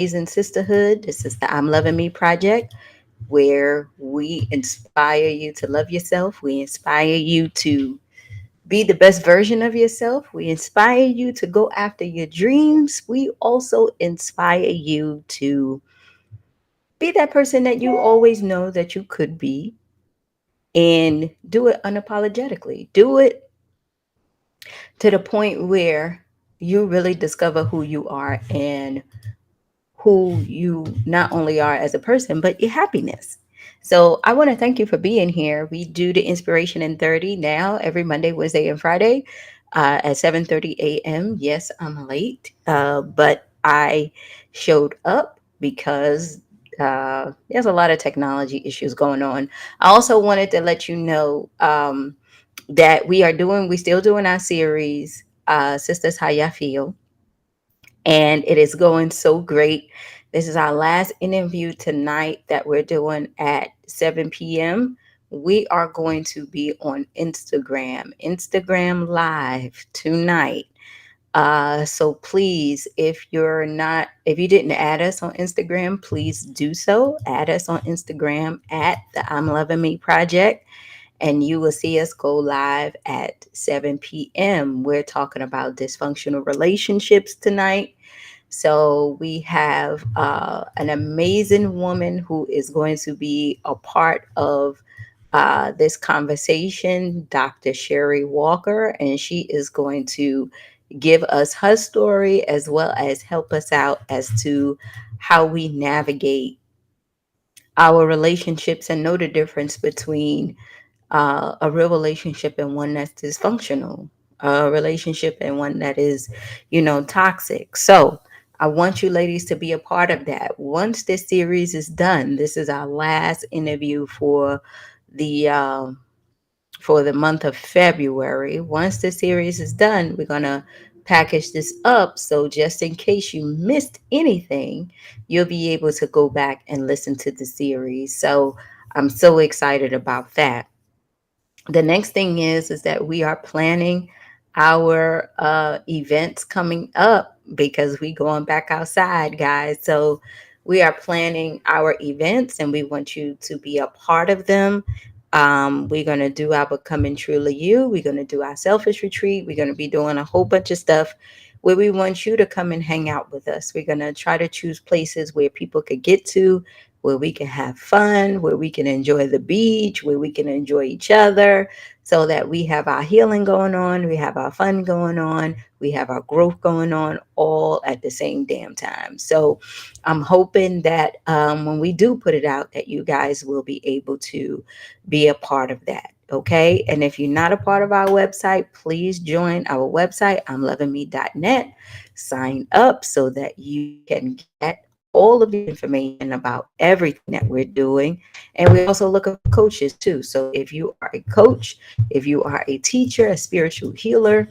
amazing sisterhood. This is the I'm Loving Me Project, where we inspire you to love yourself. We inspire you to be the best version of yourself. We inspire you to go after your dreams. We also inspire you to be that person that you always know that you could be and do it unapologetically. Do it to the point where you really discover who you are and who you not only are as a person, but your happiness. So I want to thank you for being here. We do the Inspiration in 30 now every Monday, Wednesday, and Friday at 7:30 a.m. Yes, I'm late, but I showed up because there's a lot of technology issues going on. I also wanted to let you know that we still doing our series, Sisters How Ya Feel, and it is going so great. This is our last interview tonight that we're doing at 7 p.m. We are going to be on Instagram Live tonight. So please, if you didn't add us on Instagram, please do so. Add us on Instagram at the I'm Loving Me Project, and you will see us go live at 7 p.m. We're talking about dysfunctional relationships tonight. So we have an amazing woman who is going to be a part of this conversation, Dr. Sherry Walker, and she is going to give us her story as well as help us out as to how we navigate our relationships and know the difference between a real relationship and one that's dysfunctional, a relationship and one that is, toxic. So I want you ladies to be a part of that. Once this series is done, this is our last interview the for the month of February. Once the series is done, we're gonna package this up so just in case you missed anything, you'll be able to go back and listen to the series. So I'm so excited about that. The next thing is that we are planning our events coming up because we going back outside, guys. So we are planning our events and we want you to be a part of them. We're going to do our Becoming Truly You. We're going to do our Selfish Retreat. We're going to be doing a whole bunch of stuff where we want you to come and hang out with us. We're going to try to choose places where people could get to, where we can have fun, where we can enjoy the beach, where we can enjoy each other, so that we have our healing going on, we have our fun going on, we have our growth going on all at the same damn time. So I'm hoping that when we do put it out, that you guys will be able to be a part of that. Okay. And if you're not a part of our website, please join our website, imlovingme.net. Sign up so that you can get all of the information about everything that we're doing. And we're also looking for coaches too. So if you are a coach, if you are a teacher, a spiritual healer,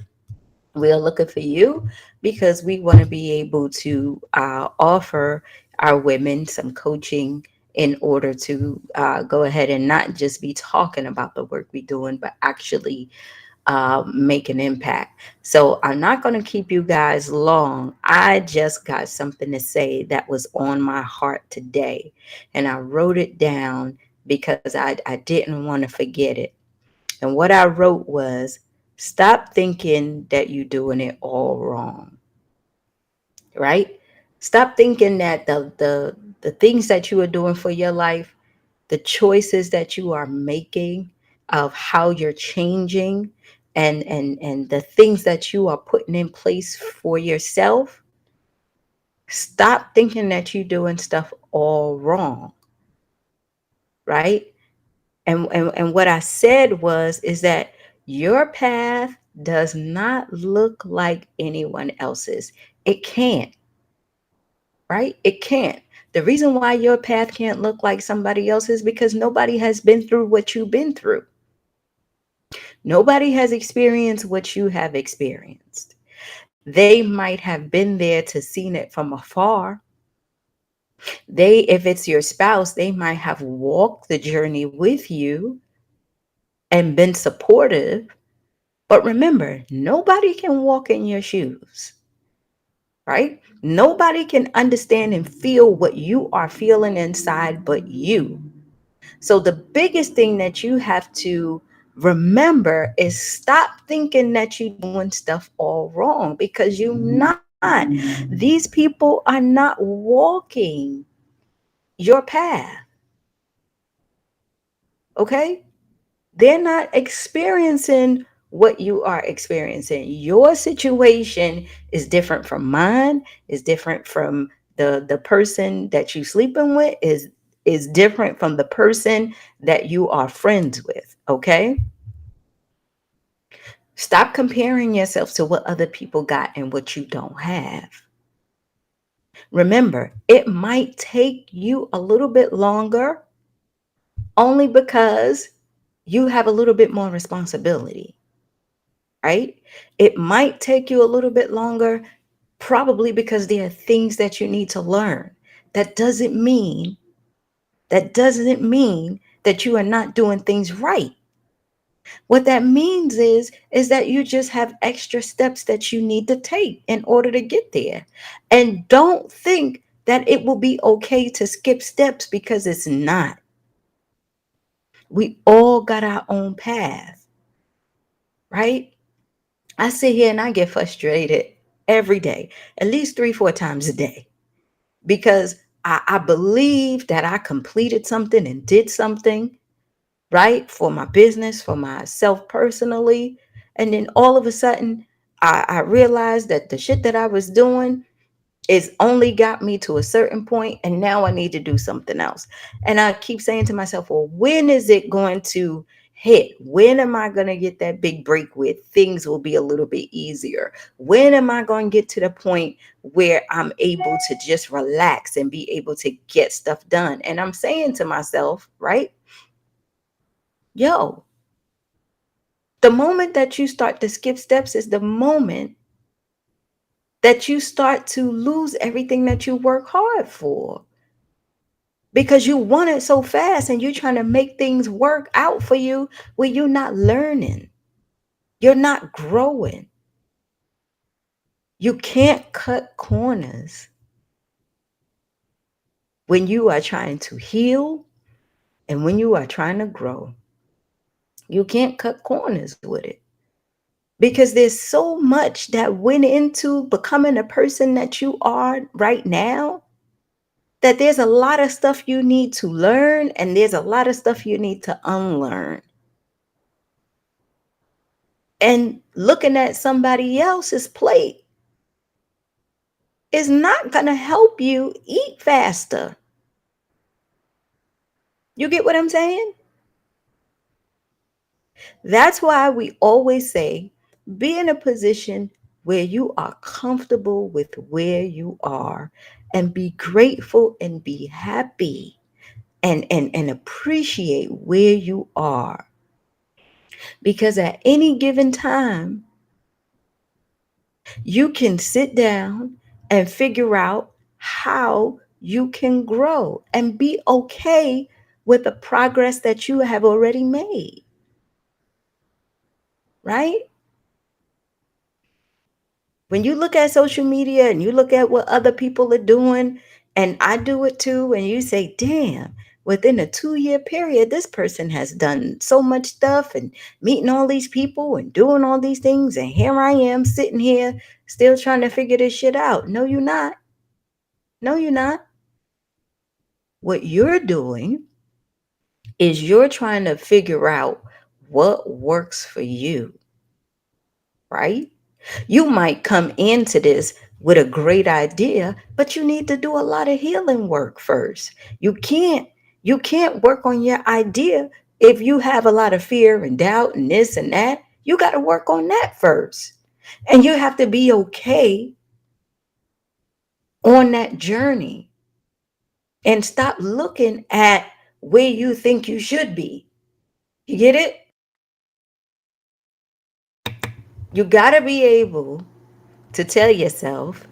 we are looking for you because we want to be able to offer our women some coaching in order to go ahead and not just be talking about the work we're doing, but actually make an impact. So I'm not going to keep you guys long. I just got something to say that was on my heart today, and I wrote it down because I didn't want to forget it. And what I wrote was, stop thinking that you're doing it all wrong, right? Stop thinking that the things that you are doing for your life, the choices that you are making, of how you're changing, and the things that you are putting in place for yourself. Stop thinking that you're doing stuff all wrong, right? And what I said was is that your path does not look like anyone else's. It can't, right? It can't. The reason why your path can't look like somebody else's because nobody has been through what you've been through. Nobody has experienced what you have experienced. They might have been there to seen it from afar. If it's your spouse, they might have walked the journey with you and been supportive. But remember, nobody can walk in your shoes, right? Nobody can understand and feel what you are feeling inside but you. So the biggest thing that you have to remember is stop thinking that you're doing stuff all wrong, because you're not. These people are not walking your path, okay? They're not experiencing what you are experiencing. Your situation is different from mine, is different from the person that you sleeping with, is different from the person that you are friends with, okay? Stop comparing yourself to what other people got and what you don't have. Remember, it might take you a little bit longer only because you have a little bit more responsibility, right? It might take you a little bit longer, probably because there are things that you need to learn. That doesn't mean, that doesn't mean that you are not doing things right. What that means is that you just have extra steps that you need to take in order to get there. And don't think that it will be okay to skip steps, because it's not. We all got our own path, right? I sit here and I get frustrated every day, at least 3, 4 times a day, because I believe that I completed something and did something right for my business, for myself personally. And then all of a sudden, I realized that the shit that I was doing is only got me to a certain point, and now I need to do something else. And I keep saying to myself, well, when is it going to hit? When am I going to get that big break where things will be a little bit easier? When am I going to get to the point where I'm able to just relax and be able to get stuff done? And I'm saying to myself, right, yo, the moment that you start to skip steps is the moment that you start to lose everything that you work hard for, because you want it so fast and you're trying to make things work out for you where you're not learning, you're not growing. You can't cut corners when you are trying to heal and when you are trying to grow. You can't cut corners with it, because there's so much that went into becoming the person that you are right now, that there's a lot of stuff you need to learn and there's a lot of stuff you need to unlearn. And looking at somebody else's plate is not going to help you eat faster. You get what I'm saying? That's why we always say be in a position where you are comfortable with where you are, and be grateful and be happy and appreciate where you are. Because at any given time, you can sit down and figure out how you can grow and be okay with the progress that you have already made, right? When you look at social media and you look at what other people are doing, and I do it too, and you say, damn, within a 2 year period, this person has done so much stuff and meeting all these people and doing all these things. And here I am sitting here still trying to figure this shit out. No, you're not. No, you're not. What you're doing is you're trying to figure out what works for you, right? You might come into this with a great idea, but you need to do a lot of healing work first. You can't work on your idea if you have a lot of fear and doubt and this and that. You got to work on that first. And you have to be okay on that journey and stop looking at where you think you should be. You get it? You got to be able to tell yourself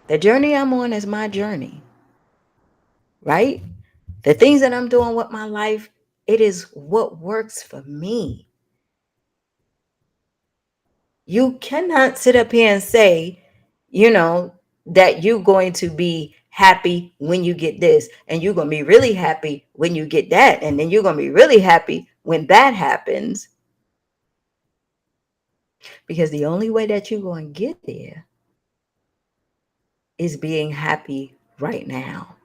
the journey I'm on is my journey, right? The things that I'm doing with my life, it is what works for me. You cannot sit up here and say, you know, that you're going to be happy when you get this, and you're going to be really happy when you get that, and then you're going to be really happy when that happens. Because the only way that you're going to get there is being happy right now.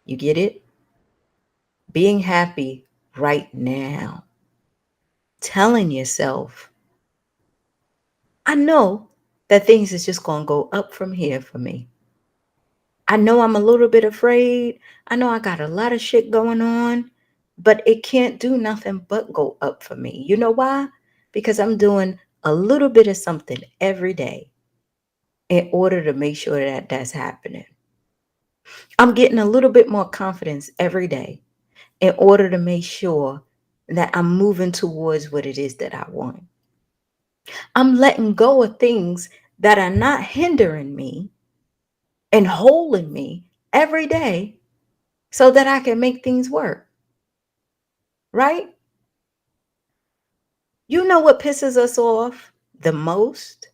You get it? Being happy right now. Telling yourself, I know that things is just going to go up from here for me. I know I'm a little bit afraid. I know I got a lot of shit going on, but it can't do nothing but go up for me. You know why? Because I'm doing a little bit of something every day in order to make sure that that's happening. I'm getting a little bit more confidence every day in order to make sure that I'm moving towards what it is that I want. I'm letting go of things that are not hindering me and holding me every day so that I can make things work, right? You know what pisses us off the most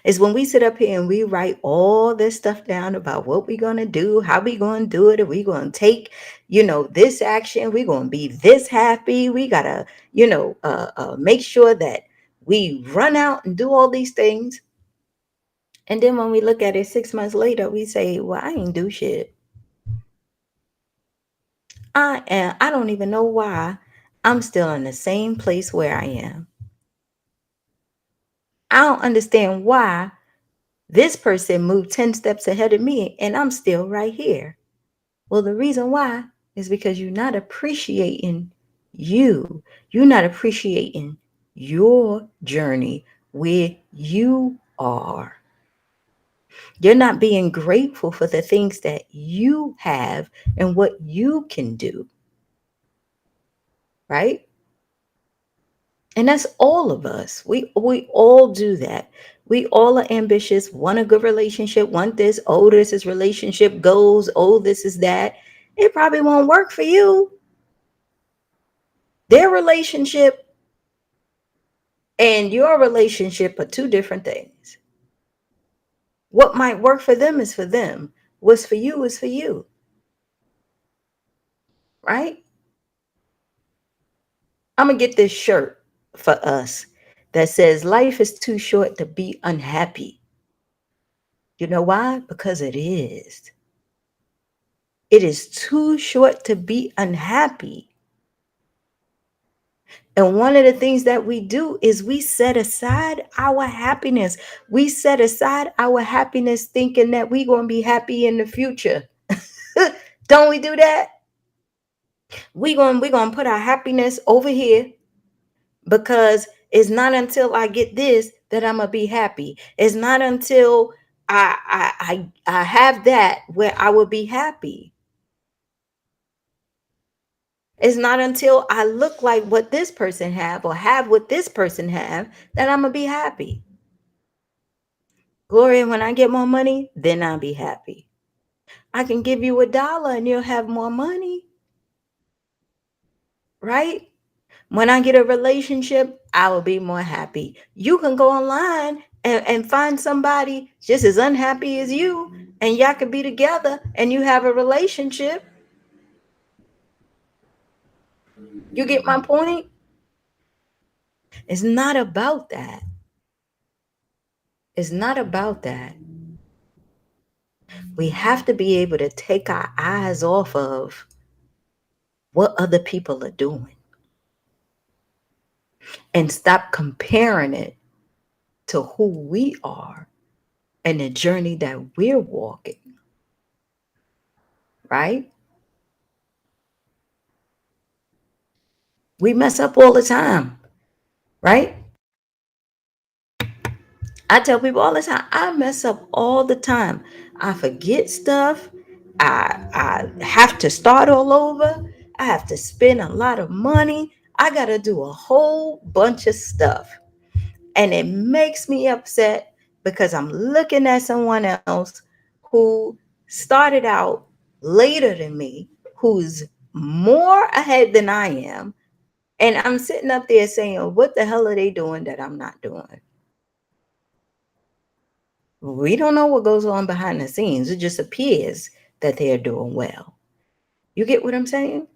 is when we sit up here and we write all this stuff down about what we're going to do, how we going to do it, if we going to take, this action, we're going to be this happy. We got to, make sure that we run out and do all these things. And then when we look at it 6 months later, we say, well, I ain't do shit. I don't even know why I'm still in the same place where I am. I don't understand why this person moved 10 steps ahead of me and I'm still right here. Well, the reason why is because you're not appreciating you. You're not appreciating your journey where you are. You're not being grateful for the things that you have and what you can do, right? And that's all of us. We all do that. We all are ambitious, want a good relationship, want this, oh, this is relationship goals, oh, this is that. It probably won't work for you. Their relationship and your relationship are two different things. What might work for them is for them. What's for you is for you, right? I'm going to get this shirt for us that says, life is too short to be unhappy. You know why? Because it is. It is too short to be unhappy. And one of the things that we do is we set aside our happiness. We set aside our happiness thinking that we're going to be happy in the future. Don't we do that? We're going to put our happiness over here because it's not until I get this that I'm going to be happy. It's not until I have that where I will be happy. It's not until I look like what this person have or have what this person have that I'm going to be happy. Gloria, when I get more money, then I'll be happy. I can give you $1 and you'll have more money, right? When I get a relationship, I will be more happy. You can go online and find somebody just as unhappy as you, and y'all can be together and you have a relationship. You get my point? It's not about that. It's not about that. We have to be able to take our eyes off of what other people are doing and stop comparing it to who we are and the journey that we're walking, right? We mess up all the time, right? I tell people all the time, I mess up all the time. I forget stuff. I have to start all over. I have to spend a lot of money. I got to do a whole bunch of stuff. And it makes me upset because I'm looking at someone else who started out later than me, who's more ahead than I am. And I'm sitting up there saying, what the hell are they doing that I'm not doing? We don't know what goes on behind the scenes. It just appears that they're doing well. You get what I'm saying?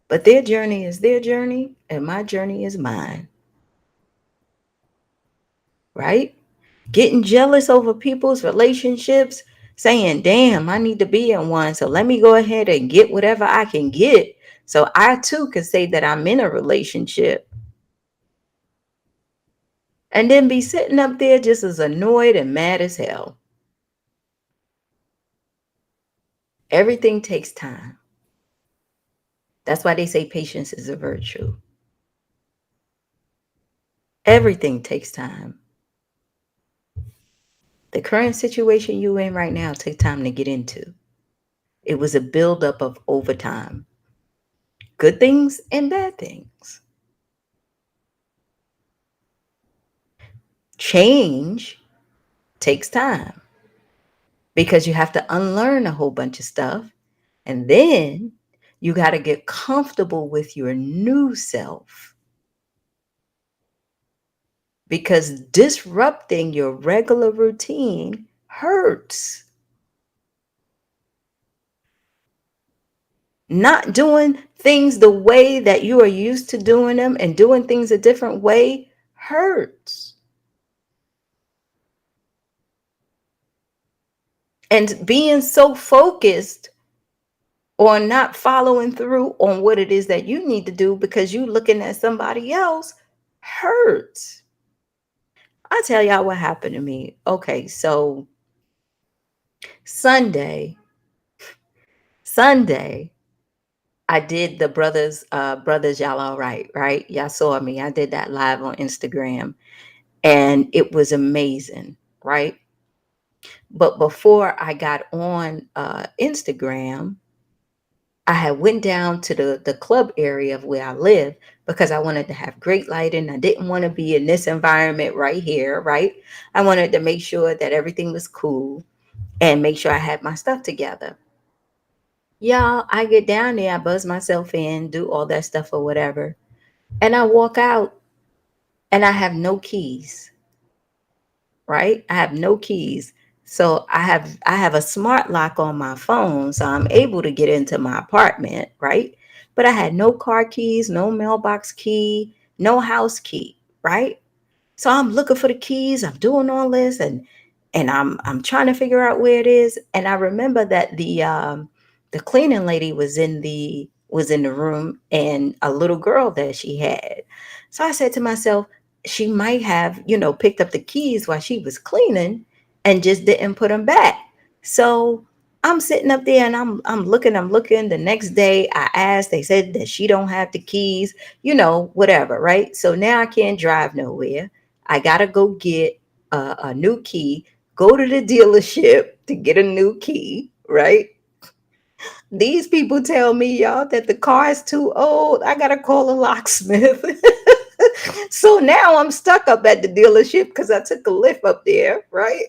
But their journey is their journey, and my journey is mine, right? Getting jealous over people's relationships, saying, damn, I need to be in one. So let me go ahead and get whatever I can get. So I too can say that I'm in a relationship. And then be sitting up there just as annoyed and mad as hell. Everything takes time. That's why they say patience is a virtue. Everything takes time. The current situation you in right now took time to get into. It was a buildup of overtime. Good things and bad things. Change takes time because you have to unlearn a whole bunch of stuff. And then you got to get comfortable with your new self, because disrupting your regular routine hurts. Not doing things the way that you are used to doing them and doing things a different way hurts. And being so focused on not following through on what it is that you need to do because you looking at somebody else hurts. I'll tell y'all what happened to me. Okay, so Sunday, I did the brothers, y'all all right, right? Y'all saw me. I did that live on Instagram and it was amazing, right? But before I got on Instagram, I had went down to the club area of where I live because I wanted to have great lighting. I didn't want to be in this environment right here, right? I wanted to make sure that everything was cool and make sure I had my stuff together. Y'all, I get down there, I buzz myself in, do all that stuff or whatever. And I walk out and I have no keys, right? I have no keys. So I have a smart lock on my phone, so I'm able to get into my apartment, right? But I had no car keys, no mailbox key, no house key, right? So I'm looking for the keys. I'm doing all this, and I'm trying to figure out where it is. And I remember that the cleaning lady was in the room, and a little girl that she had. So I said to myself, she might have, picked up the keys while she was cleaning and just didn't put them back. So I'm sitting up there and I'm looking. The next day I asked, they said that she don't have the keys, whatever, right? So now I can't drive nowhere. I gotta go get a new key, go to the dealership to get a new key, right? These people tell me, y'all, that the car is too old. I gotta call a locksmith. So now I'm stuck up at the dealership because I took a lift up there, right?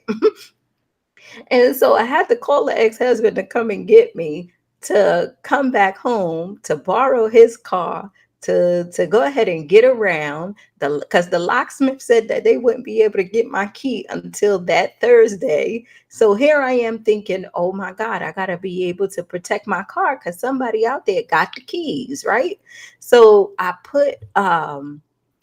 And so I had to call the ex-husband to come and get me, to come back home, to borrow his car, to go ahead and get around the, because the locksmith said that they wouldn't be able to get my key until that Thursday. So here I am thinking, oh my God, I gotta be able to protect my car because somebody out there got the keys, right? So I put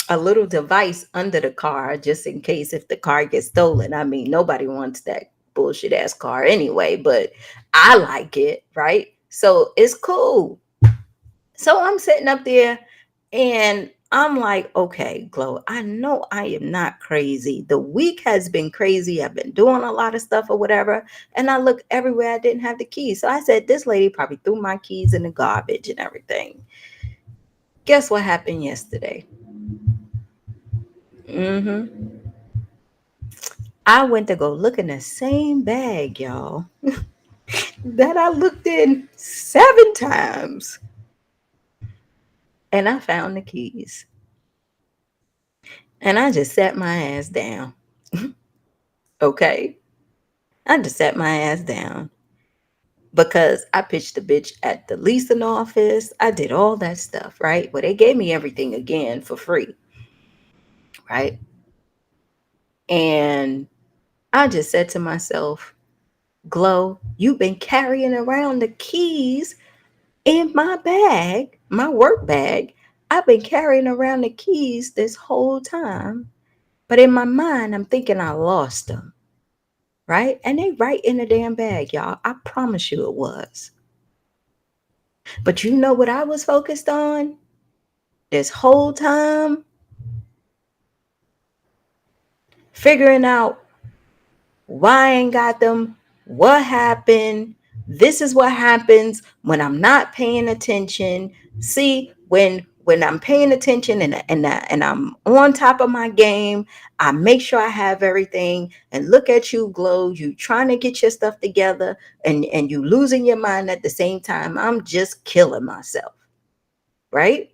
a little device under the car just in case if the car gets stolen. I mean, nobody wants that bullshit ass car anyway, but I like it, right? So it's cool. So I'm sitting up there and I'm like, okay, Glow, I know I am not crazy. The week has been crazy. I've been doing a lot of stuff or whatever. And I looked everywhere. I didn't have the keys. So I said, this lady probably threw my keys in the garbage and everything. Guess what happened yesterday? hmm I went to go look in the same bag, y'all, that I looked in 7 times. And I found the keys. And I just sat my ass down. Okay. I just sat my ass down because I pitched the bitch at the leasing office. I did all that stuff, right? Well, they gave me everything again for free, right? And I just said to myself, Glow, you've been carrying around the keys in my bag, my work bag. I've been carrying around the keys this whole time. But in my mind, I'm thinking I lost them, right? And they right in the damn bag, y'all. I promise you it was. But you know what I was focused on this whole time? Figuring out why I ain't got them, what happened. This is what happens when I'm not paying attention. See, when I'm paying attention and I'm on top of my game, I make sure I have everything. And look at you, Glow, you trying to get your stuff together and you losing your mind at the same time. I'm just killing myself, right?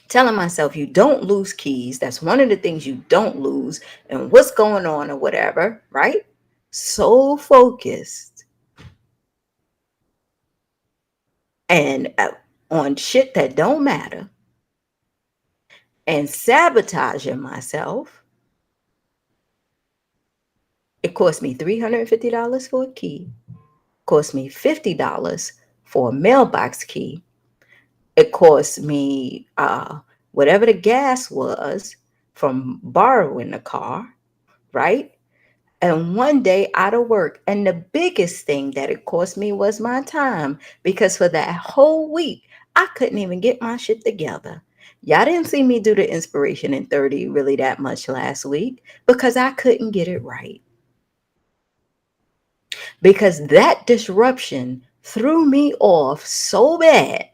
Telling myself you don't lose keys. That's one of the things you don't lose. And what's going on or whatever, right? So focused and on shit that don't matter and sabotaging myself. It cost me $350 for a key. Cost me $50 for a mailbox key. It cost me whatever the gas was from borrowing the car, right? And one day out of work. And the biggest thing that it cost me was my time, because for that whole week, I couldn't even get my shit together. Y'all didn't see me do the inspiration in 30 really that much last week because I couldn't get it right. Because that disruption threw me off so bad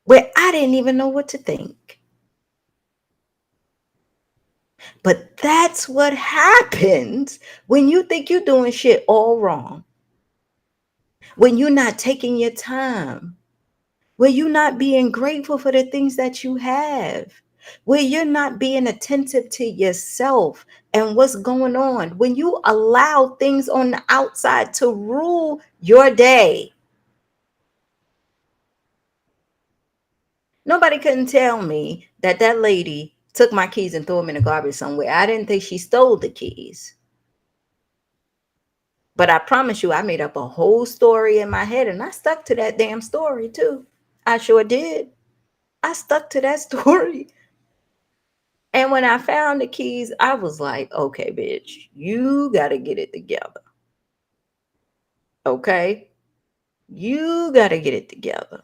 where I didn't even know what to think. But that's what happens when you think you're doing shit all wrong. When you're not taking your time, where you're not being grateful for the things that you have, where you're not being attentive to yourself and what's going on, when you allow things on the outside to rule your day. Nobody couldn't tell me that that lady took my keys and threw them in the garbage somewhere. I didn't think she stole the keys. But I promise you, I made up a whole story in my head and I stuck to that damn story too. I sure did. I stuck to that story. And when I found the keys, I was like, okay, bitch, you got to get it together. Okay? You got to get it together.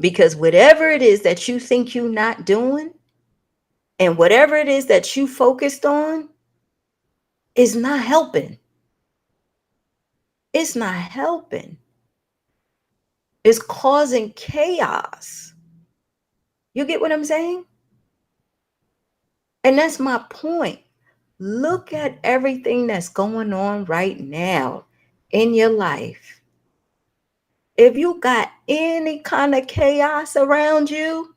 Because whatever it is that you think you're not doing and whatever it is that you focused on is not helping. It's not helping. It's causing chaos. You get what I'm saying? And that's my point. Look at everything that's going on right now in your life. If you got any kind of chaos around you,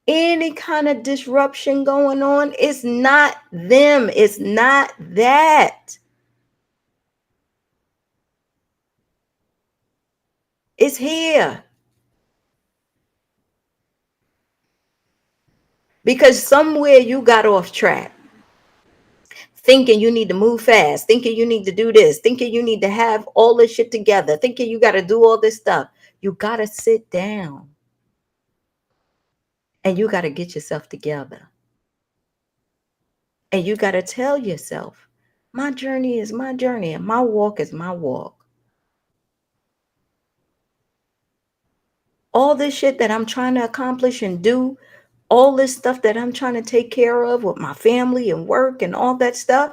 any kind of disruption going on, it's not them. It's not that. It's here. Because somewhere you got off track. Thinking you need to move fast, thinking you need to do this, thinking you need to have all this shit together, thinking you got to do all this stuff. You got to sit down and you got to get yourself together. And you got to tell yourself, my journey is my journey and my walk is my walk. All this shit that I'm trying to accomplish and do, all this stuff that I'm trying to take care of with my family and work and all that stuff,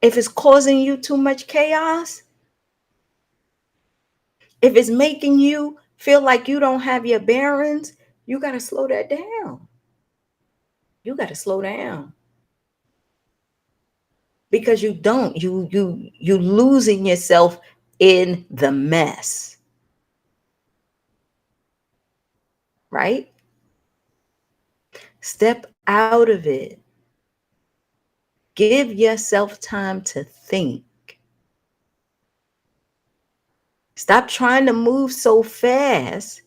if it's causing you too much chaos, if it's making you feel like you don't have your bearings, you got to slow that down. You got to slow down. Because you don't. You losing yourself in the mess. Right? Step out of it. Give yourself time to think. Stop trying to move so fast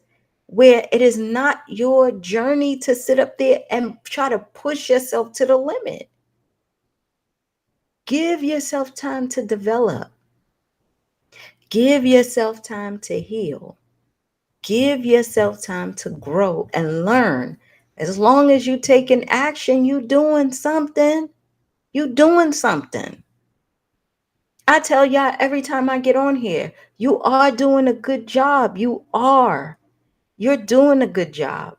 where it is not your journey to sit up there and try to push yourself to the limit. Give yourself time to develop. Give yourself time to heal. Give yourself time to grow and learn. As long as you taking action, you doing something. You doing something. I tell y'all every time I get on here, you are doing a good job. You are. You're doing a good job.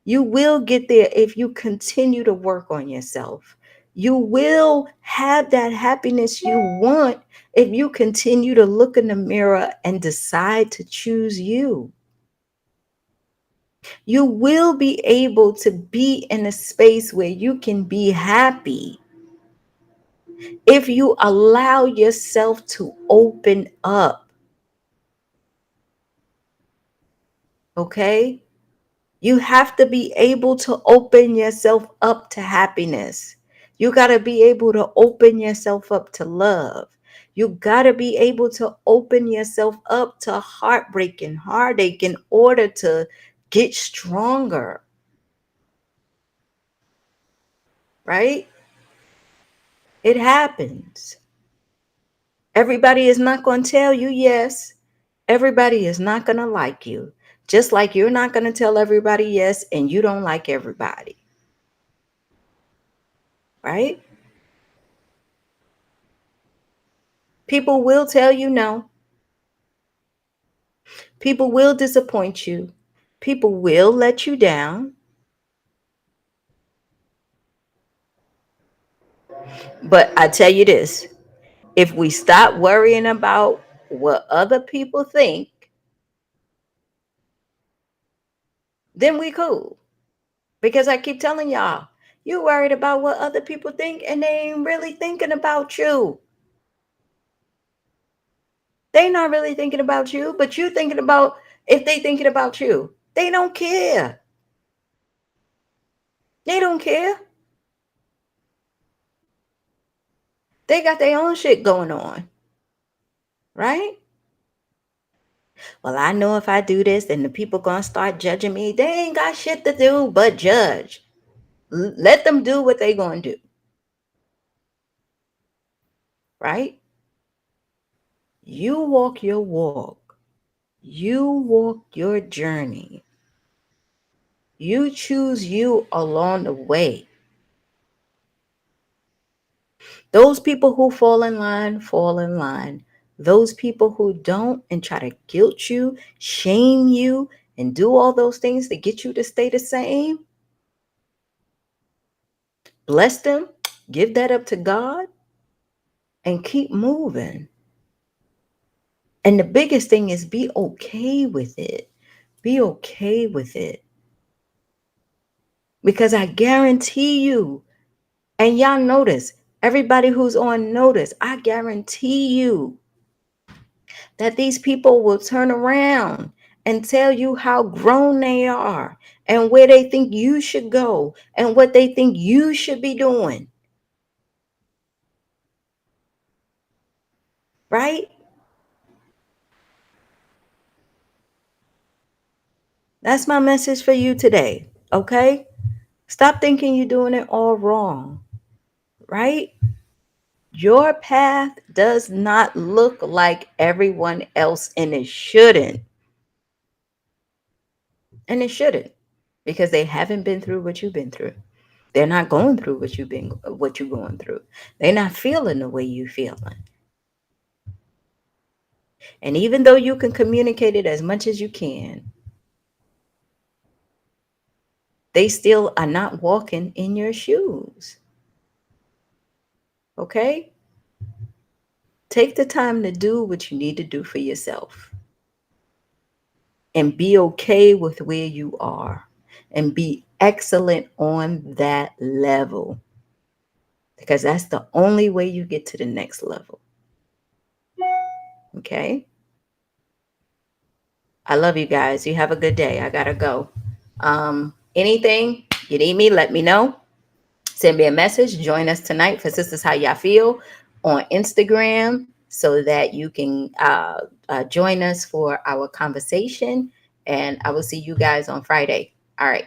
You will get there if you continue to work on yourself. You will have that happiness you want if you continue to look in the mirror and decide to choose you. You will be able to be in a space where you can be happy if you allow yourself to open up. Okay? You have to be able to open yourself up to happiness. You got to be able to open yourself up to love. You got to be able to open yourself up to heartbreak and heartache in order to get stronger. Right? It happens. Everybody is not going to tell you yes. Everybody is not going to like you. Just like you're not going to tell everybody yes and you don't like everybody. Right? People will tell you no. People will disappoint you. People will let you down. But I tell you this, if we stop worrying about what other people think, then we cool. Because I keep telling y'all, you worried about what other people think and they ain't really thinking about you. They not really thinking about you, but you thinking about if they thinking about you. They don't care. They don't care. They got their own shit going on. Right? Well, I know if I do this, then the people gonna start judging me. They ain't got shit to do but judge. Let them do what they gonna do. Right? You walk your walk. You walk your journey. You choose you along the way. Those people who fall in line, fall in line. Those people who don't and try to guilt you, shame you, and do all those things to get you to stay the same, bless them, give that up to God, and keep moving. And the biggest thing is be okay with it. Be okay with it. Because I guarantee you, and y'all notice, everybody who's on notice, I guarantee you that these people will turn around and tell you how grown they are and where they think you should go and what they think you should be doing. Right? That's my message for you today. Okay? Stop thinking you're doing it all wrong. Right? Your path does not look like everyone else, and it shouldn't. And it shouldn't, because they haven't been through what you've been through. They're not going through what you're going through. They're not feeling the way you're feeling. And even though you can communicate it as much as you can, they still are not walking in your shoes. Okay? Take the time to do what you need to do for yourself. And be okay with where you are. And be excellent on that level. Because that's the only way you get to the next level. Okay? I love you guys. You have a good day. I gotta go. Anything you need me, let me know. Send me a message. Join us tonight for Sisters How Y'all Feel on Instagram so that you can join us for our conversation. And I will see you guys on Friday. All right.